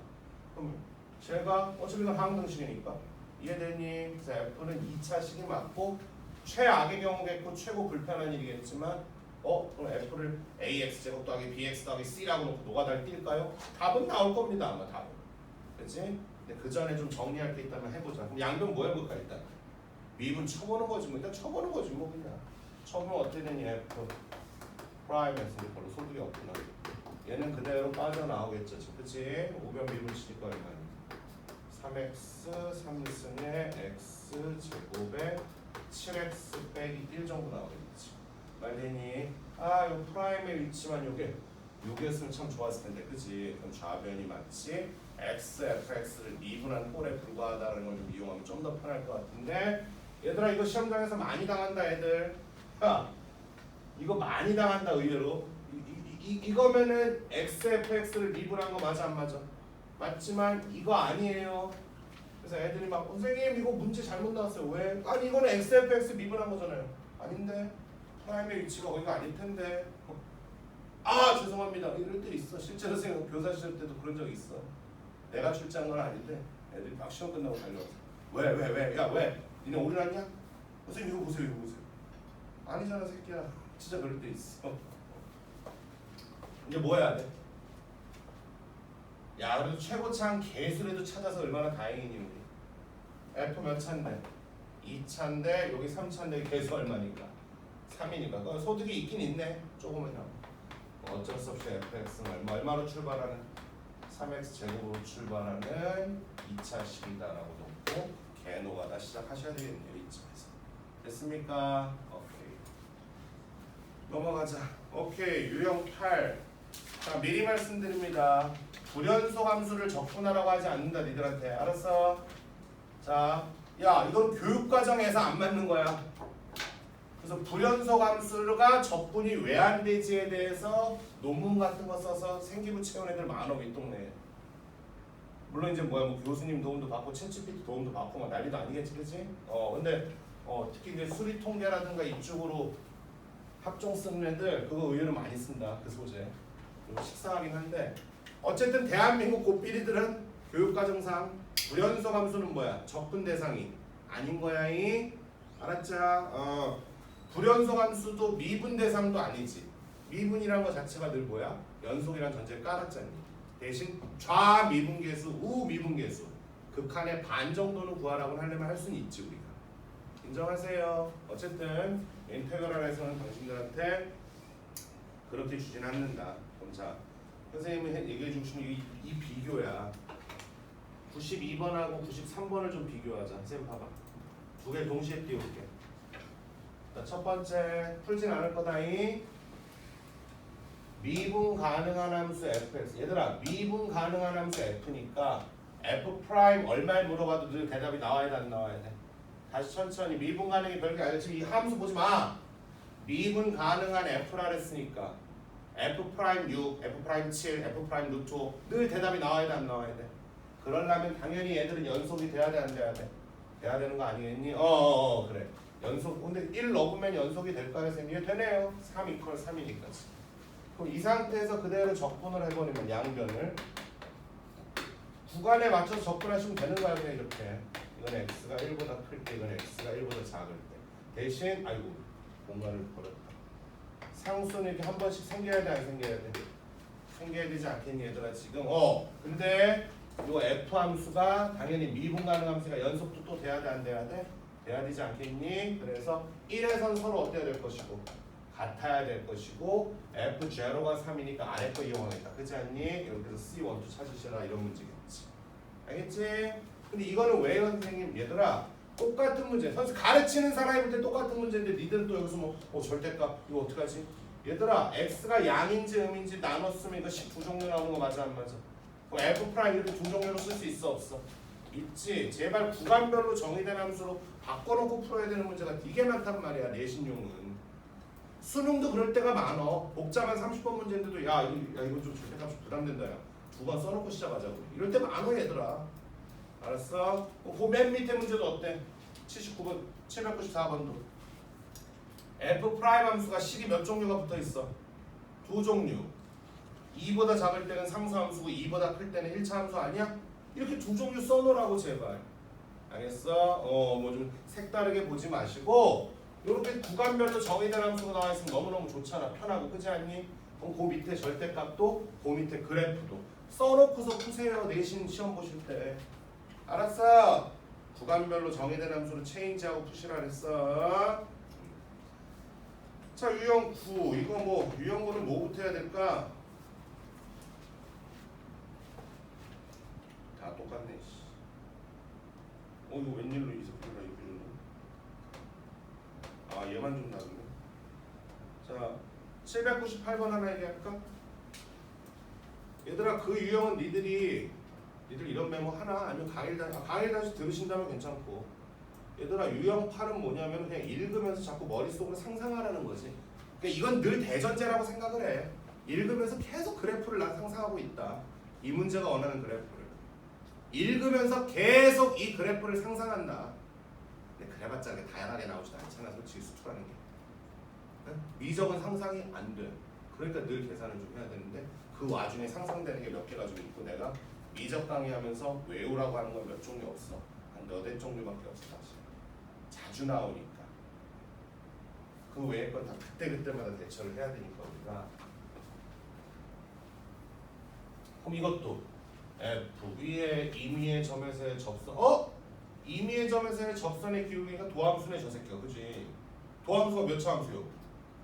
그럼 제가 어차피 이건 항등식이니까 이해되니? 그래서 F는 2차식이 맞고 최악의 경우겠고 최고 불편한 일이겠지만 그럼 F를 ax 제곱 더하기 bx 더하기 c라고 놓고 노가다를 뛸까요? 답은 나올 겁니다 아마 답은. 그렇지? 근데 그 전에 좀 정리할 게 있다면 해보자. 그럼 양변 뭐 해볼까 일단? 미분 쳐보는 거지 뭐. 일단 쳐보는 거지 뭐 그냥. 쳐보면 어떻게 되니? F 프라임에서 별로 소득이 없구나. 얘는 그대로 빠져나오겠죠. 그치? 5변 미분 치니까 얼마니? 3x 3승에 x 제곱에 7x 빼기 1 정도 나오겠지. 말되니? 아, 요 프라임의 위치만 요게였으면 참 좋았을 텐데, 그치? 그럼 좌변이 맞지? x, fx를 미분한 꼴에 불과하다는 걸 좀 이용하면 좀 더 편할 것 같은데, 얘들아 이거 시험장에서 많이 당한다, 애들. 야, 이거 많이 당한다, 의외로. 이거면은 x, fx를 미분한 거 맞아, 안 맞아? 맞지만 이거 아니에요. 그래서 애들이 막 선생님 이거 문제 잘못 나왔어요. 왜? 아니 이거는 x, fx 미분한 거잖아요. 아닌데? 프라임의 위치가 거기가 아닐 텐데. 아 죄송합니다. 이럴 때 있어. 실제로 선생님 교사 시절 때도 그런 적 있어. 내가 출제한 건 아닌데 애들이 막 시험 끝나고 달려와서 왜? 야 왜? 니네 올인했냐? 선생님 이거 보세요. 아니잖아 새끼야. 진짜 그럴 때 있어. 이제 뭐 해야 돼? 야 그래도 최고차한 개수라도 찾아서 얼마나 다행이니 우리. F 몇 차인데? 2차인데 여기 3차인데 개수 얼마니까? 3이니까 소득이 있긴 있네. 조금은요. 어쩔 수 없이 fx는 얼마로 출발하는? 3x 제곱으로 출발하는 2차 식이다라고 놓고 개노가다 시작하셔야 되겠네요. 이쯤에서. 됐습니까? 오케이. 넘어가자. 오케이. 유형 8. 자, 미리 말씀드립니다. 불연속 함수를 적분하라고 하지 않는다 니들한테. 알았어? 자, 야 이건 교육과정에서 안 맞는 거야. 그래서 불연속 함수가 적분이 왜 안 되지에 대해서 논문 같은 거 써서 생기부 채운 애들 많어 윗동네에. 물론 이제 뭐 교수님 도움도 받고 챗GPT 도움도 받고 막 난리도 아니겠지, 그렇지? 근데 특히 이제 수리 통계라든가 이쪽으로 합종 쓰는 애들 그거 의외로 많이 쓴다 그 소재. 이거 식상하긴 한데 어쨌든 대한민국 고삐리들은 교육과정상 불연속 함수는 뭐야? 적분 대상이 아닌 거야이. 알았자? 불연속 함수도 미분 대상도 아니지. 미분이란 거 자체가 늘 뭐야? 연속이란 전제를 깔았잖니. 대신 좌미분계수, 우미분계수 극한의 반 정도는 구하라고 하려면 할 수는 있지 우리가. 인정하세요. 어쨌든 인테그랄에서는 당신들한테 그렇게 주진 않는다. 그럼 자, 선생님이 얘기해 주신 이 비교야. 92번하고 93번을 좀 비교하자. 쌤 봐봐. 두 개 동시에 띄울게. 자, 첫 번째 풀진 않을 거다이. 미분 가능한 함수 fx. 얘들아 미분 가능한 함수 f니까 f 프라임 얼마에 물어봐도 늘 대답이 나와야 돼 안 나와야 돼? 다시 천천히. 미분 가능이 별게 아니라 지금 이 함수 보지 마. 미분 가능한 f라 했으니까 f 프라임 6, f 프라임 7, f 프라임 루트 5 늘 대답이 나와야 돼 안 나와야 돼? 그러려면 당연히 얘들은 연속이 돼야 돼 안 돼야 돼? 돼야 되는 거 아니겠니? 그래. 연속. 근데 1 넣으면 연속이 될까요 선생님? 되네요. 3 이퀄 3이니까. 그럼 이 상태에서 그대로 적분을 해버리면 양변을 구간에 맞춰서 적분하시면 되는 거야 그냥 이렇게. 이건 x가 1보다 클 때, 이건 x가 1보다 작을 때. 대신 아이고 공간을 버렸다. 상수는 이렇게 한 번씩 생겨야 돼 안 생겨야 돼? 생겨야 되지 않겠니 얘들아 지금? 근데 요 f 함수가 당연히 미분 가능 함수가 연속도 또 돼야 돼 안 돼야 돼? 돼야 되지 않겠니? 그래서 1에선 서로 어때야 될 것이고 같아야 될 것이고 f0가 3이니까 아래 거 이용하겠다. 그렇지 않니? 이렇게 해서 C12 찾으시라 이런 문제겠지. 알겠지? 근데 이거는 왜 선생님? 얘들아 똑같은 문제. 선생님 가르치는 사람이 볼 때 똑같은 문제인데 니들은 또 여기서 절대값 이거 어떡하지? 얘들아 x가 양인지 음인지 나눴으면 이거 12종류 나오는 거 맞아 안 맞아? 그럼 f 프라임 이렇게 두 종류로 쓸 수 있어 없어? 있지. 제발 구간별로 정의된 함수로 바꿔놓고 풀어야 되는 문제가 되게 많단 말이야 내신용은. 수능도 그럴 때가 많어. 복잡한 30번 문제인데도 야 이거 좀 절대값이 부담된다 야. 두 번 써놓고 시작하자고. 이럴 때 많어 얘들아. 알았어? 그 맨 밑에 문제도 어때? 79번, 794번도 f 프라임 함수가 식이 몇 종류가 붙어 있어? 두 종류. 2보다 작을 때는 상수 함수고 2보다 클 때는 1차 함수 아니야? 이렇게 두 종류 써놓으라고 제발. 알겠어? 뭐 좀 색다르게 보지 마시고 이렇게 구간별로 정의된 함수가 나와 있으면 너무너무 좋잖아. 편하고. 그렇지 않니? 그럼 그 밑에 절대값도 그 밑에 그래프도 써놓고서 푸세요. 내신 시험 보실 때. 알았어. 구간별로 정의된 함수를 체인지하고 푸시라 그랬어. 자, 유형 9. 이거 뭐 유형 9는 뭐부터 해야 될까? 다 똑같네. 씨. 이거 웬일로 이석기가 이쁘는? 아, 얘만 좀 다르네. 자, 798번 하나 얘기할까? 얘들아, 그 유형은 니들 이런 메모 하나 아니면 강의를 다시 들으신다면 괜찮고, 얘들아 유형 8은 뭐냐면 그냥 읽으면서 자꾸 머릿속으로 상상하라는 거지. 그러니까 이건 늘 대전제라고 생각을 해. 읽으면서 계속 그래프를 난 상상하고 있다. 이 문제가 원하는 그래프를 읽으면서 계속 이 그래프를 상상한다. 근데 그래봤자 다양하게 나오지도 않잖아, 솔직히 수투라는 게. 응? 미적은 상상이 안 돼. 그러니까 늘 계산을 좀 해야 되는데 그 와중에 상상되는 게 몇 개가 좀 있고, 내가 미적 강의하면서 외우라고 하는 건 몇 종류 없어. 한 8 종류밖에 없어. 사실 자주 나오니까 그 외의 건 다 그때마다 대처를 해야 되니까 우리가. 그럼 이것도 F 위에 임의의 점에서의 접선. 임의의 점에서의 접선의 기울기가 도함수네 저 새끼가. 그지? 도함수가 몇 차 함수요?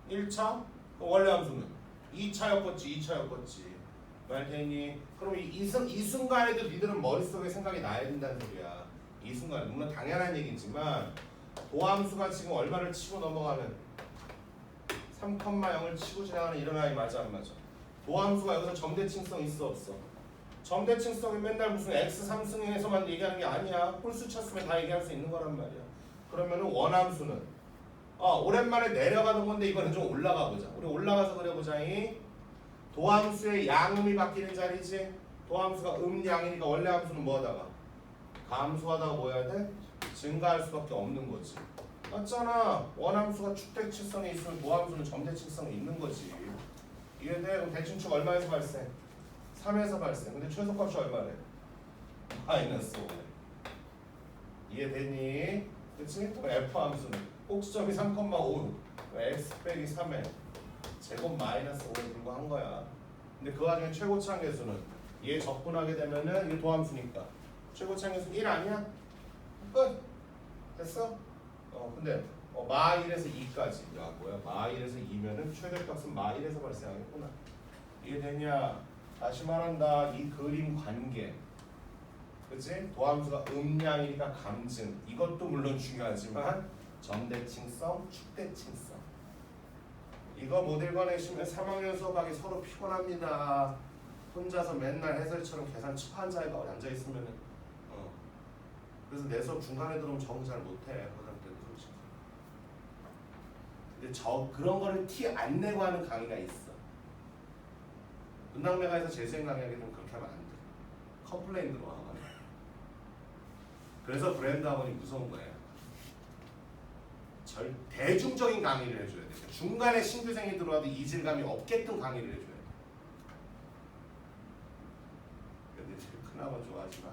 1차? 원래 함수는 2차였겠지. 말되니? 그럼 이 순간에도 니들은 머릿속에 생각이 나야 된다는 소리야. 이 순간에. 물론 당연한 얘기지만 도함수가 지금 얼마를 치고 넘어가면 3,0을 치고 지나가는 이런 아이 맞아 안 맞아? 도함수가 여기서 점대칭성 있어 없어? 점대칭성이 맨날 무슨 x 3승에서만 얘기하는 게 아니야. 홀수 쳤으면 다 얘기할 수 있는 거란 말이야. 그러면은 원함수는 오랜만에 내려가는 건데 이번엔 좀 올라가 보자. 우리 올라가서 그려보자. 도함수의 양음이 바뀌는 자리지. 도함수가 양이니까 원래 함수는 뭐하다가 감소하다가 뭐 해야 돼? 증가할 수밖에 없는 거지. 맞잖아. 원함수가 축대칭성이 있으면 도함수는 점대칭성이 있는 거지. 이해돼? 그럼 대칭축 얼마에서 발생? 3에서 발생. 근데 최소값이 얼마래? 마이너스 5. 이해되니? 그치? 그럼 F 함수는 꼭지점이 3,5. x 빼기 3에 제곱 마이너스 5에 불과한 거야. 근데 그 와중에 최고치 한계수는 얘 적분하게 되면은 이게 도함수니까 최고치 한계수는 1 아니야? 끝! 됐어? 근데 마1에서 2까지. 야 뭐야, 마1에서 2면은 최대값은 마1에서 발생하겠구나. 이해되냐? 다시 말한다. 이 그림 관계, 그치? 도함수가 음량이니까 감증, 이것도 물론 중요하지만 점대칭성, 축대칭성, 이거 못 읽어내시면 3학년 수업하기 서로 피곤합니다. 혼자서 맨날 해설처럼 계산 첩한 자리에 앉아있으면 그래서 내 수업 중간에 들어오면 적응 잘 못해. 고등학교 솔직히. 근데 그런 거를 티 안 내고 하는 강의가 있어. 문학매가에서 재수행 강의하게 되면 그렇게 하면 안 돼. 컴플레인 들어와. 그래서 브랜드 학원이 무서운 거예요. 대중적인 강의를 해줘야 돼. 중간에 신규생이 들어와도 이질감이 없게끔 강의를 해줘야 돼. 근데 큰 학원 좋아하지 마.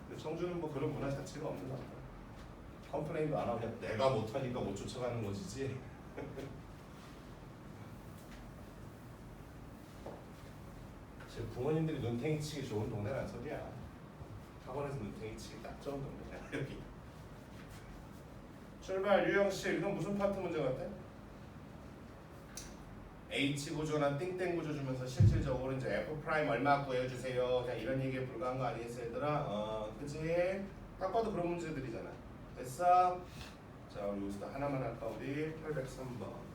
근데 청주는 뭐 그런 문화 자체가 없는 것 같아. 컴플레인도 안 하고 그냥 내가 못하니까 못 쫓아가는 것이지. 제 부모님들이 눈탱이 치기 좋은 동네란 소리야. 학원에서 눈탱이 치기 딱 좋은 동네야 여기. 출발 유형식. 이건 무슨 파트 문제 같아? H 구조나 띵땡 구조 주면서 실질적으로 이제 F 프라임 얼마 구해주세요. 그냥 이런 얘기에 불과한 거 아니겠어 얘들아? 그치? 딱 봐도 그런 문제들이잖아. 됐어? 자, 우리 여기서 하나만 할까 우리? 803번.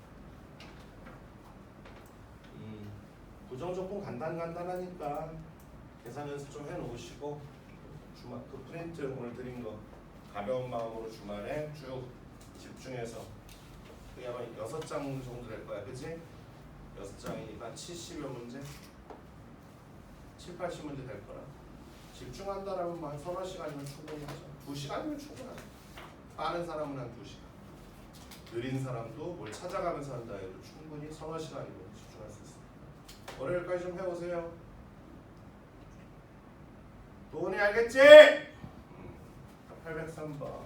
부정조건 간단하니까 계산 연습 좀 해놓으시고 주말 그 프린트 오늘 드린 거 가벼운 마음으로 주말에 쭉 집중해서 그게 아마 6장 정도 될 거야. 그치? 6장이니까 70여 문제? 7, 80문제 될 거라. 집중한다라면 뭐 한 서너 시간이면 충분히 하죠. 2시간이면 충분하죠. 빠른 사람은 한 2시간. 느린 사람도 뭘 찾아가면서 한다 해도 충분히 서너 시간이면 집중할 수 있습니다. 월요일까지 좀 해보세요. 도훈이 알겠지? 803번.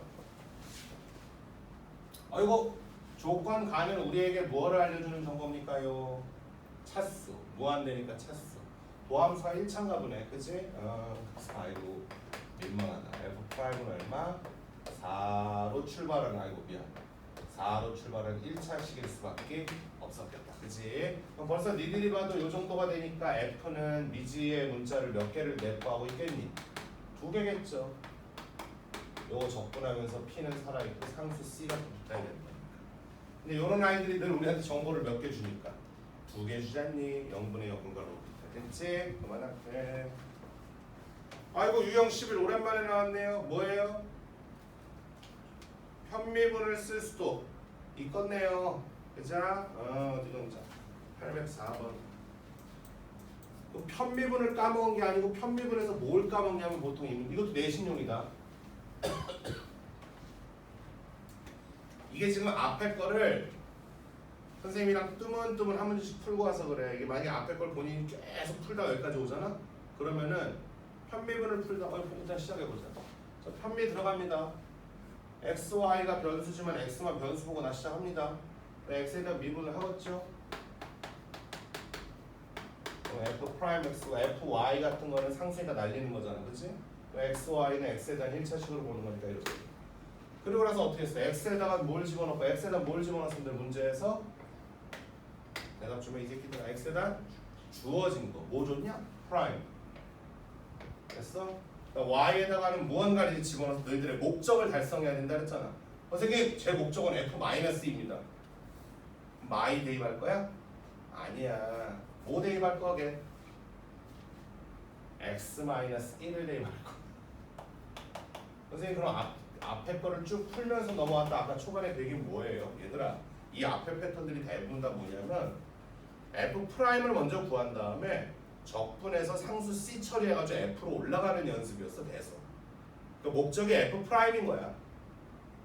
아이고, 조건 가는 우리에게 뭐를 알려주는 정보입니까요? 차수. 무한대니까 차수. 도함수가 1차인가 보네. 그치? 아이고 민망하다. F''은 얼마? 4로 출발하는 아이고 미안. 4로 출발하는 1차식일 수밖에 없었겠다. 그치? 그럼 벌써 니들이 봐도 이 정도가 되니까 F는 미지의 문자를 몇 개를 내포하고 있겠니? 2개겠죠. 요거 적분하면서 P는 살아있고 상수 C가 또 붙어야 된다. 근데 요런 아이들이 늘 우리한테 정보를 몇 개 주니까 2개 주잖니? 0분의 0분가로 됐지? 그만할게. 아이고 유형 11 오랜만에 나왔네요. 뭐예요? 편미분을 쓸 수도 있겠네요. 그죠? 어디 동자 804번. 그 편미분을 까먹은 게 아니고 편미분에서 뭘 까먹냐면 보통 이것도 내신용이다. 이게 지금 앞에 거를 선생님이랑 뜨문뜨문 한 문제씩 풀고 와서 그래. 이게 만약에 앞에 걸 본인이 계속 풀다가 여기까지 오잖아? 그러면은 편미분을 풀다가 일단 시작해보자. 자, 편미 들어갑니다. x, y가 변수지만 x만 변수 보고 나 시작합니다. x에 대한 미분을 하겠죠? f 프라임 x와 fy 같은 거는 상수니까 날리는 거잖아. 그치? x, y는 x에 대한 1차식으로 보는 거니까 이렇게. 그리고 나서 어떻게 했어? x에다가 뭘 집어넣고 x에다 뭘 집어넣었는데 문제에서 대답 주면 이 새끼들 x에다 주어진 거 뭐 줬냐? 프라임. 됐어? 그러니까 y에다가는 무언가를 집어넣어서 너희들의 목적을 달성해야 된다 그랬잖아. 선생님 제 목적은 f-입니다. 마이 대입할 거야? 아니야. 뭐 대입할 거게? x-1을 대입할 거. 선생님 그럼 앞에 거를 쭉 풀면서 넘어왔다. 아까 초반에 그 얘기는 뭐예요? 얘들아 이 앞에 패턴들이 대부분 다 뭐냐면 F'을 먼저 구한 다음에 적분해서 상수 C 처리해가지고 F로 올라가는 연습이었어. 돼서 그 목적이 F'인 거야.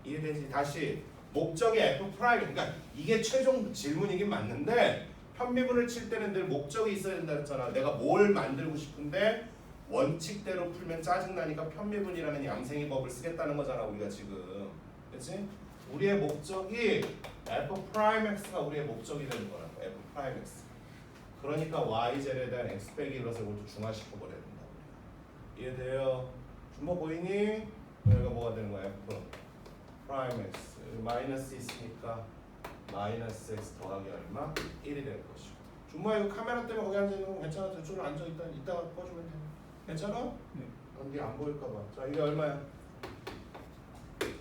이해되지? 다시 목적이 F'. 그러니까 이게 최종 질문이긴 맞는데 편미분을 칠 때는 늘 목적이 있어야 된다 했잖아. 내가 뭘 만들고 싶은데 원칙대로 풀면 짜증나니까 편미분이라는 양생의 법을 쓰겠다는 거잖아. 우리가 지금 그렇지? 우리의 목적이 F'X가 우리의 목적이 되는 거라고. F'X. 그러니까 YZ에 대한 X 빼기 1을 이것도 중화시켜버려야 된다. 이해돼요? 뭐 보이니? 여기가 뭐가 되는 거야? F 프라임 X 마이너스 있으니까 마이너스 X 더하기 얼마? 1이 될 것이고. 준모야 이거 카메라 때문에 거기 앉아있는 건 괜찮아? 저쪽으로 앉아있다 이따가 꺼주면 돼. 괜찮아? 네. 여기 안 보일까 봐. 자 이게 얼마야?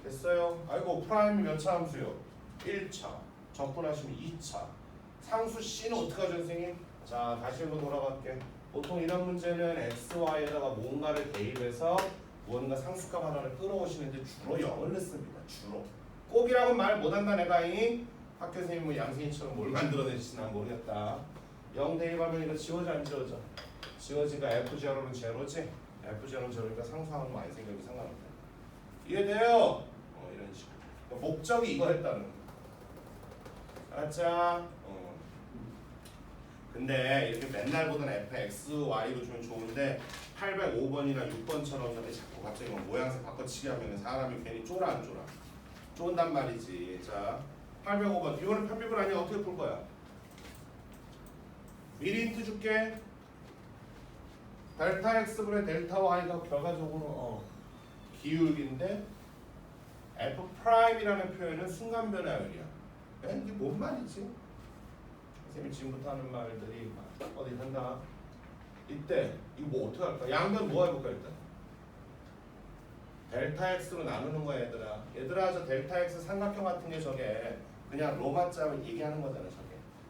됐어요? 아이고 프라임이 몇 차 함수요? 1차. 적분하시면 2차. 상수 C는 어떻게 하죠 선생님? 자 다시 한번 돌아갈게. 보통 이런 문제는 x, y에다가 뭔가를 대입해서 무언가 상수값 하나를 끌어오시는데 주로 0을 넣습니다. 주로. 꼭이라고 말 못한다 내가. 이 학교 선생님 뭐 양승이처럼 뭘 만들어내실지 난 모르겠다. 0 대입하면 이거 지워져 안 지워져? 지워지니까 F0는 제로지? F0는 제로니까 상수하는 거 많이 생각이 상관없다. 이해돼요? 이런 식으로. 목적이 이거 했다는 거. 알았자? 근데 이렇게 맨날 보던 fx, y로 주면 좋은데 805번이나 6번처럼 이렇게 자꾸 갑자기 모양새 바꿔치기 하면 사람이 괜히 쫄아 안 쫄아? 쫀단 말이지. 자, 805번. 이거는 편미분 아니야? 어떻게 풀 거야? 미리 힌트 줄게. 델타 x분의 델타 y가 결과적으로 기울기인데 F'이라는 표현은 순간 변화율이야. 이게 뭔 말이지? 선생님이 지금부터 하는 말들이 어디 한다. 이때 이거 뭐 어떻게 할까? 양변 뭐 해볼까 일단? 델타 x로 나누는 거야 얘들아. 얘들아 저 델타 x 삼각형 같은 게 저게 그냥 로마자 얘기하는 거잖아 저게.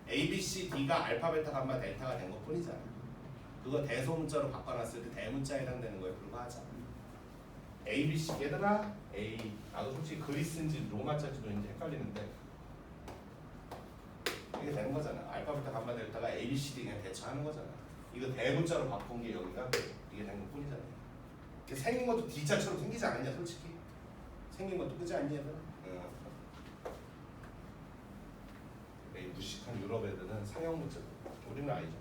A, B, C, D가 알파, 베타, 감마, 델타가 된 것 뿐이잖아. 그거 대소문자로 바꿔놨을 때 대문자에 해당되는 거에 불과하잖아. A, B, C 얘들아 A. 나도 솔직히 그리스인지 로마자인지도 이제 헷갈리는데 이게 되는 거잖아. 알파, 베타, 감마, 델타가 A, B, C, D 그냥 대처하는 거잖아. 이거 대문자로 바꾼 게 여기가 이게 된 것 뿐이잖아. 생긴 것도 D자처럼 생기지 않았냐 솔직히. 생긴 것도 그지 않니 얘들아? 이 무식한 유럽 애들은 상형 문자 우리는 아니죠.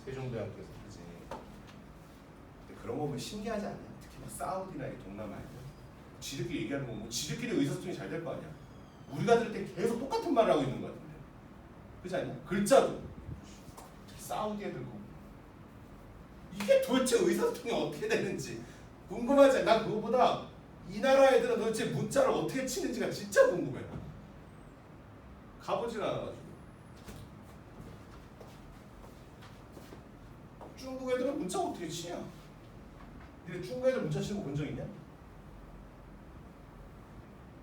세종대학교에서 그지. 그런 거 보면 신기하지 않냐? 특히 막 사우디나 동남아 애들 지들끼리 얘기하는 거 보면 지들끼리 의사소통이 잘 될 거 아니야. 우리가 들을 때 계속 똑같은 말을 하고 있는 거 같은데 그지 않냐? 글자도 사우디 애들 그 이게 도대체 의사소통이 어떻게 되는지 궁금하지? 난 그거보다 이 나라 애들은 도대체 문자를 어떻게 치는지가 진짜 궁금해. 가보진 않아가지고. 중국 애들은 문자 어떻게 치냐? 근데 중국 애들 문자 치는 거 본 적 있냐?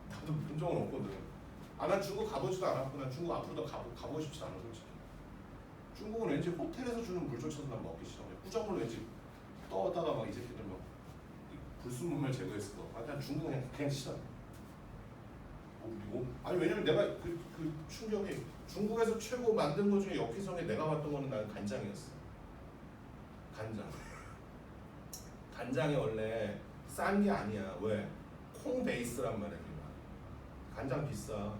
나도 본 적은 없거든. 난 중국 가보지도 않았고 난 중국 앞으로도 가보고 싶지 않아 솔직히. 중국은 왠지 호텔에서 주는 물조차도 난 먹기 싫어. 꾸정물 왠지 떠다가 막 이 새끼들 막 불순물만 제거했을 거. 난 중국은 그냥 싫어. 아니 왜냐면 내가 그 충격이 중국에서 최고 만든 거 중에 역기성에 내가 봤던 거는 나는 간장이었어. 간장. 간장이 원래 싼 게 아니야. 왜? 콩 베이스란 말이야. 간장 비싸.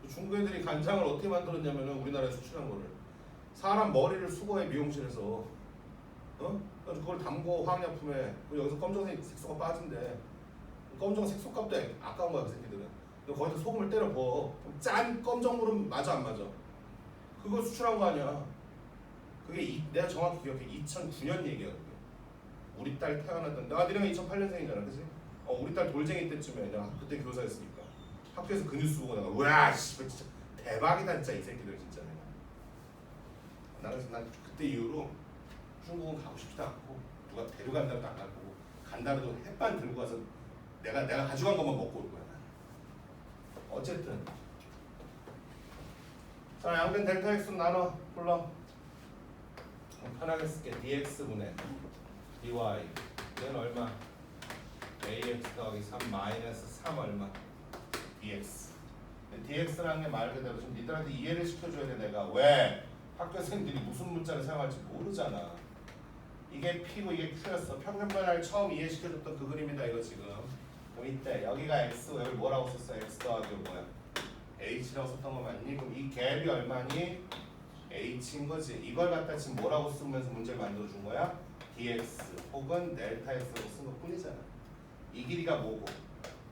중국 애들이 간장을 어떻게 만들었냐면은 우리나라에 수출한 거를 사람 머리를 수거해 미용실에서 그래서 그걸 담고 화학약품에 여기서 검정색 색소가 빠진대. 검정 색소값도 아까운 거야 그 새끼들은. 거기서 소금을 때려 부어. 짠 검정물은 맞아 안 맞아? 그거 수출한 거 아니야. 그게 내가 정확히 기억해. 2009년 얘기야 그게. 우리 딸 태어났던 내가 니네가 2008년생이잖아 그치? 우리 딸 돌쟁이 때쯤에 내가 그때 교사였으니까 학교에서 그 뉴스 보고 내가 우와 씨 진짜 대박이다 진짜 이 새끼들 진짜 난 그때 이후로 중국은 가고 싶지도 않고 누가 데려간다고도 안 갈 거고 간다고도 햇반 들고 가서 내가 가져간 것만 먹고 올 거야. 어쨌든 자 양변 델타 x 나눠 불러. 편하게 쓸게. dx분의 dy 얘는 얼마? ax 더하기 3 마이너스 3 얼마? dx. dx라는 게 말 그대로 좀 니들한테 이해를 시켜줘야 돼. 내가 왜? 학교생들이 무슨 문자를 사용할지 모르잖아. 이게 P고 이게 Q였어. 평균 변화를 처음 이해시켜줬던 그 그림이다 이거 지금. 그럼 이때 여기가 X, 여기 뭐라고 썼어? X 더하기 뭐야? H라고 썼던 거 맞니? 그럼 이 갭이 얼마니? H인 거지. 이걸 갖다 지금 뭐라고 쓰면서 문제를 만들어준 거야? dx 혹은 델타 x라고 쓴 것 뿐이잖아. 이 길이가 뭐고?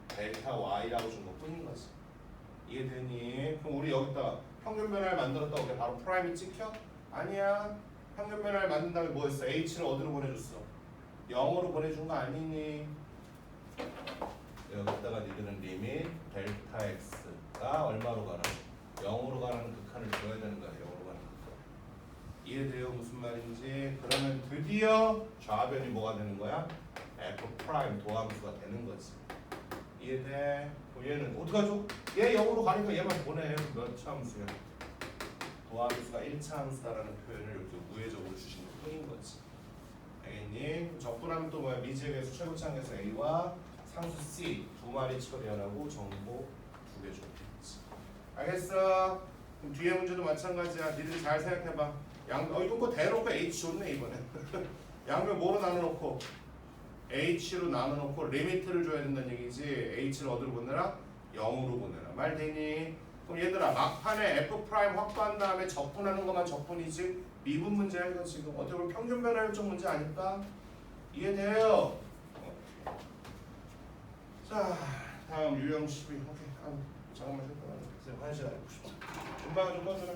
델타 y라고 준 것 뿐인 거지. 이해되니? 그럼 우리 여기다 평균 변화를 만들었다 우리 바로 프라임이 찍혀? 아니야. 평균 변화를 만든 다음에 뭐 했어? h를 어디로 보내줬어? 0으로 보내준 거 아니니? 여기다가 니들은 리밋 델타 x가 얼마로 가라? 0으로 가라는 극한을 줘야 되는 거야. 0으로 가는 극한. 이해돼요? 무슨 말인지? 그러면 드디어 좌변이 뭐가 되는 거야? f 프라임 도함수가 되는 거지. 이해돼? 그럼 얘는 어떡하죠? 얘 0으로 가니까 얘만 보내. 몇 차 함수야? 도함수가 1차 함수다라는 표현을 이렇게 우회적으로 주신 것 뿐인 거지. 알겠니? 적분하면 또 뭐야? 미지역에서 최고차항에서 A와 상수 C 두 마리 처리하라고 정보 2개 줬겠지. 알겠어? 그럼 뒤에 문제도 마찬가지야. 니들 잘 생각해봐. 이거 뭐 대놓고 H 좋네 이번에. 양변 뭐로 나눠놓고? H로 나눠놓고 리미트를 줘야 된다는 얘기지. H를 어디로 보내라? 0으로 보내라. 말 되니? 그럼 얘들아 막판에 F 프라임 확보한 다음에 적분하는 것만 적분이지 미분 문제야 이거 지금. 어떻게 보면 평균 변화율적 문제 아닐까? 이해돼요? 자 다음 유형 12. 오케이. 잠깐만 잠깐만. 화장실 가고 싶어. 금방 좀 꺼주라.